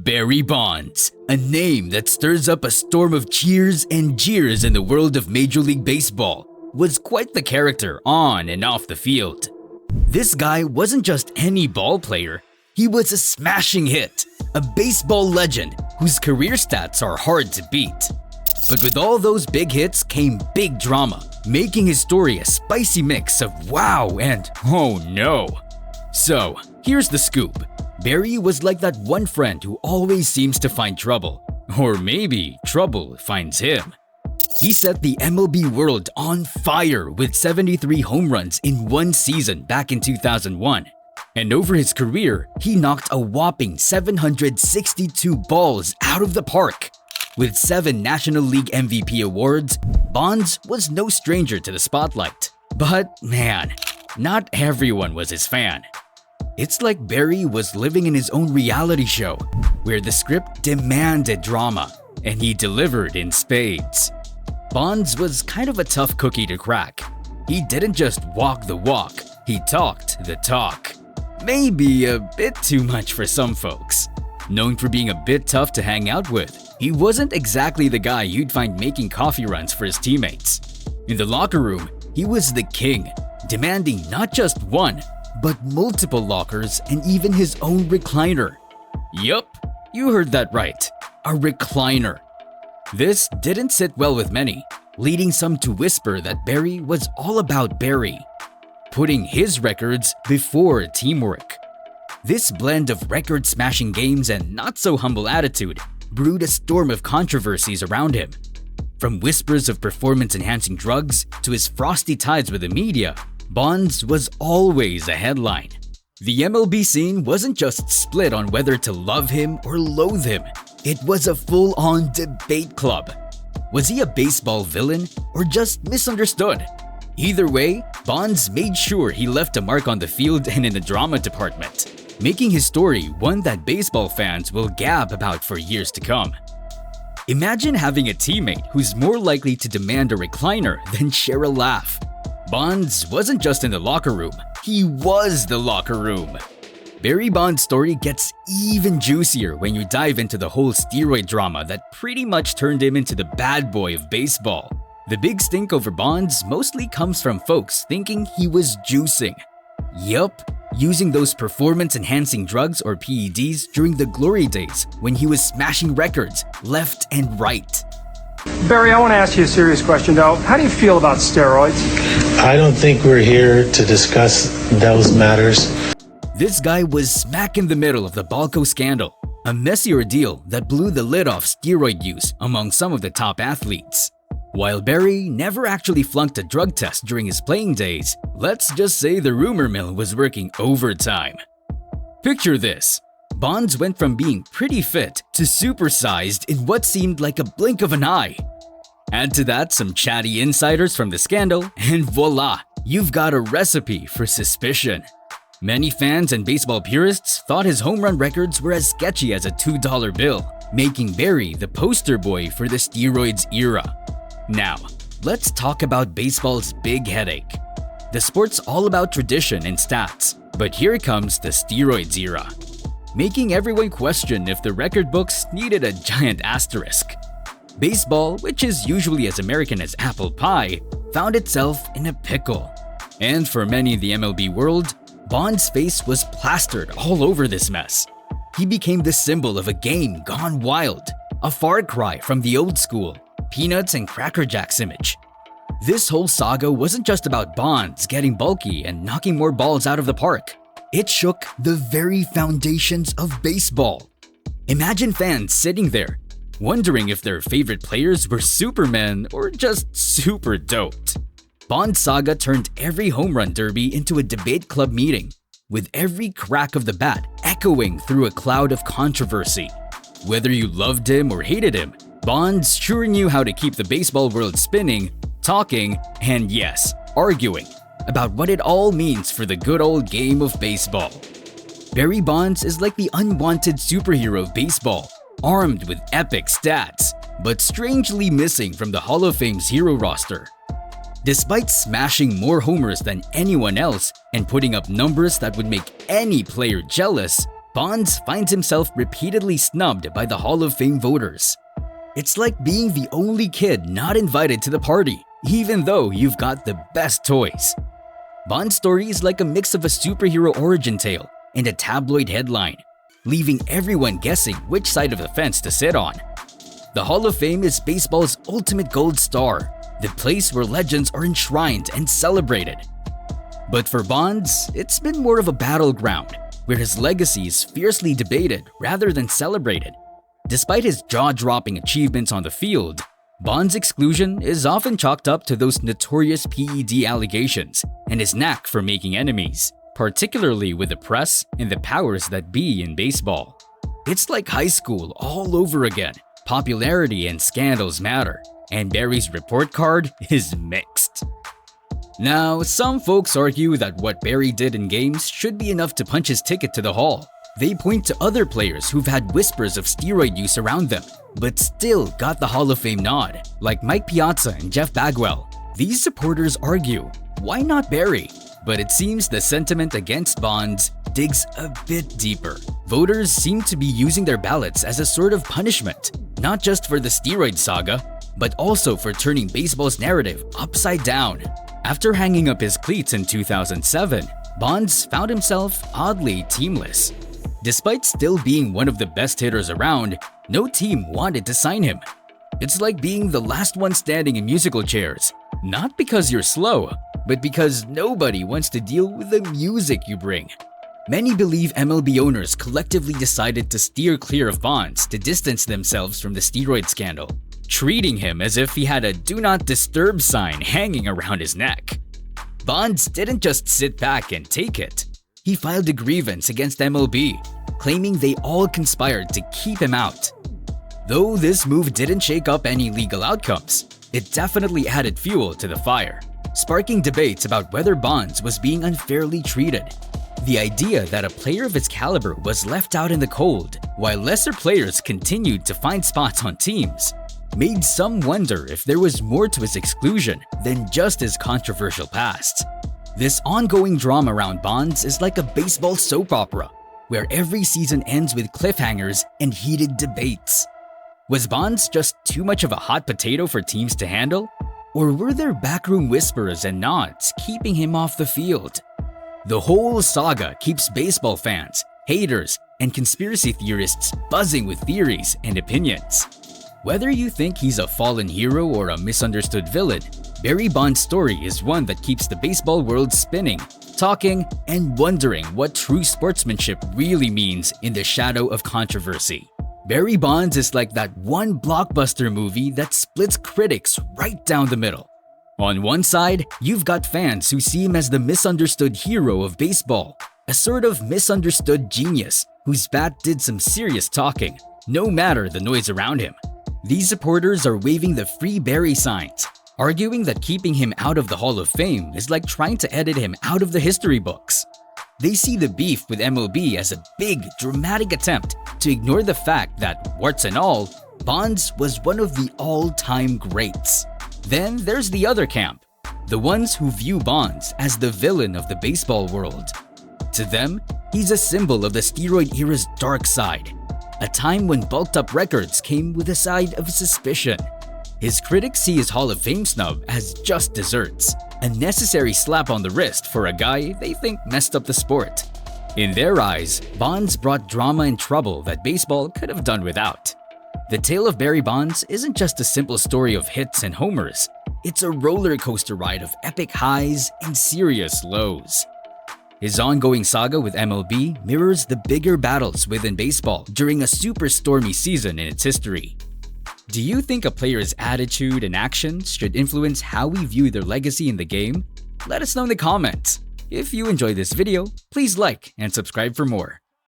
Barry Bonds, a name that stirs up a storm of cheers and jeers in the world of Major League Baseball, was quite the character on and off the field. This guy wasn't just any ball player, he was a smashing hit, a baseball legend whose career stats are hard to beat. But with all those big hits came big drama, making his story a spicy mix of wow and oh no. So, here's the scoop. Barry was like that one friend who always seems to find trouble. Or maybe trouble finds him. He set the MLB world on fire with 73 home runs in one season back in 2001. And over his career, he knocked a whopping 762 balls out of the park. With 7 National League MVP awards, Bonds was no stranger to the spotlight. But man, not everyone was his fan. It's like Barry was living in his own reality show, where the script demanded drama, and he delivered in spades. Bonds was kind of a tough cookie to crack. He didn't just walk the walk, he talked the talk. Maybe a bit too much for some folks. Known for being a bit tough to hang out with, he wasn't exactly the guy you'd find making coffee runs for his teammates. In the locker room, he was the king, demanding not just one, but multiple lockers and even his own recliner. Yup, you heard that right, a recliner. This didn't sit well with many, leading some to whisper that Barry was all about Barry, putting his records before teamwork. This blend of record-smashing games and not-so-humble attitude brewed a storm of controversies around him. From whispers of performance-enhancing drugs to his frosty ties with the media, Bonds was always a headline. The MLB scene wasn't just split on whether to love him or loathe him. It was a full-on debate club. Was he a baseball villain or just misunderstood? Either way, Bonds made sure he left a mark on the field and in the drama department, making his story one that baseball fans will gab about for years to come. Imagine having a teammate who's more likely to demand a recliner than share a laugh. Bonds wasn't just in the locker room, he was the locker room. Barry Bonds' story gets even juicier when you dive into the whole steroid drama that pretty much turned him into the bad boy of baseball. The big stink over Bonds mostly comes from folks thinking he was juicing. Yup, using those performance-enhancing drugs or PEDs during the glory days when he was smashing records left and right. Barry, I want to ask you a serious question though. How do you feel about steroids? I don't think we're here to discuss those matters. This guy was smack in the middle of the Balco scandal, a messy ordeal that blew the lid off steroid use among some of the top athletes. While Barry never actually flunked a drug test during his playing days, let's just say the rumor mill was working overtime. Picture this. Bonds went from being pretty fit to supersized in what seemed like a blink of an eye. Add to that some chatty insiders from the scandal, and voila, you've got a recipe for suspicion. Many fans and baseball purists thought his home run records were as sketchy as a $2 bill, making Barry the poster boy for the steroids era. Now, let's talk about baseball's big headache. The sport's all about tradition and stats, but here comes the steroids era, making everyone question if the record books needed a giant asterisk. Baseball, which is usually as American as apple pie, found itself in a pickle. And for many in the MLB world, Bonds' face was plastered all over this mess. He became the symbol of a game gone wild, a far cry from the old school, Peanuts and Cracker Jacks image. This whole saga wasn't just about Bonds getting bulky and knocking more balls out of the park. It shook the very foundations of baseball. Imagine fans sitting there, wondering if their favorite players were supermen or just super doped. Bonds' saga turned every home run derby into a debate club meeting, with every crack of the bat echoing through a cloud of controversy. Whether you loved him or hated him, Bonds sure knew how to keep the baseball world spinning, talking, and yes, arguing about what it all means for the good old game of baseball. Barry Bonds is like the unwanted superhero of baseball, armed with epic stats, but strangely missing from the Hall of Fame's hero roster. Despite smashing more homers than anyone else and putting up numbers that would make any player jealous, Bonds finds himself repeatedly snubbed by the Hall of Fame voters. It's like being the only kid not invited to the party, even though you've got the best toys. Bond's story is like a mix of a superhero origin tale and a tabloid headline, leaving everyone guessing which side of the fence to sit on. The Hall of Fame is baseball's ultimate gold star, the place where legends are enshrined and celebrated. But for Bonds, it's been more of a battleground, where his legacy is fiercely debated rather than celebrated. Despite his jaw-dropping achievements on the field, Bonds' exclusion is often chalked up to those notorious PED allegations and his knack for making enemies, particularly with the press and the powers that be in baseball. It's like high school all over again. Popularity and scandals matter, and Barry's report card is mixed. Now, some folks argue that what Barry did in games should be enough to punch his ticket to the Hall. They point to other players who've had whispers of steroid use around them, but still got the Hall of Fame nod, like Mike Piazza and Jeff Bagwell. These supporters argue, why not Barry? But it seems the sentiment against Bonds digs a bit deeper. Voters seem to be using their ballots as a sort of punishment, not just for the steroid saga, but also for turning baseball's narrative upside down. After hanging up his cleats in 2007, Bonds found himself oddly teamless. Despite still being one of the best hitters around, no team wanted to sign him. It's like being the last one standing in musical chairs, not because you're slow, but because nobody wants to deal with the music you bring. Many believe MLB owners collectively decided to steer clear of Bonds to distance themselves from the steroid scandal, treating him as if he had a "Do Not Disturb" sign hanging around his neck. Bonds didn't just sit back and take it. He filed a grievance against MLB, claiming they all conspired to keep him out. Though this move didn't shake up any legal outcomes, it definitely added fuel to the fire, sparking debates about whether Bonds was being unfairly treated. The idea that a player of his caliber was left out in the cold, while lesser players continued to find spots on teams, made some wonder if there was more to his exclusion than just his controversial past. This ongoing drama around Bonds is like a baseball soap opera, where every season ends with cliffhangers and heated debates. Was Bonds just too much of a hot potato for teams to handle? Or were there backroom whispers and nods keeping him off the field? The whole saga keeps baseball fans, haters, and conspiracy theorists buzzing with theories and opinions. Whether you think he's a fallen hero or a misunderstood villain, Barry Bonds' story is one that keeps the baseball world spinning, talking, and wondering what true sportsmanship really means in the shadow of controversy. Barry Bonds is like that one blockbuster movie that splits critics right down the middle. On one side, you've got fans who see him as the misunderstood hero of baseball, a sort of misunderstood genius whose bat did some serious talking, no matter the noise around him. These supporters are waving the Free Barry signs, arguing that keeping him out of the Hall of Fame is like trying to edit him out of the history books. They see the beef with MLB as a big, dramatic attempt to ignore the fact that, warts and all, Bonds was one of the all-time greats. Then there's the other camp, the ones who view Bonds as the villain of the baseball world. To them, he's a symbol of the steroid era's dark side, a time when bulked-up records came with a side of suspicion. His critics see his Hall of Fame snub as just desserts, a necessary slap on the wrist for a guy they think messed up the sport. In their eyes, Bonds brought drama and trouble that baseball could have done without. The tale of Barry Bonds isn't just a simple story of hits and homers. It's a roller coaster ride of epic highs and serious lows. His ongoing saga with MLB mirrors the bigger battles within baseball during a super stormy season in its history. Do you think a player's attitude and actions should influence how we view their legacy in the game? Let us know in the comments. If you enjoyed this video, please like and subscribe for more.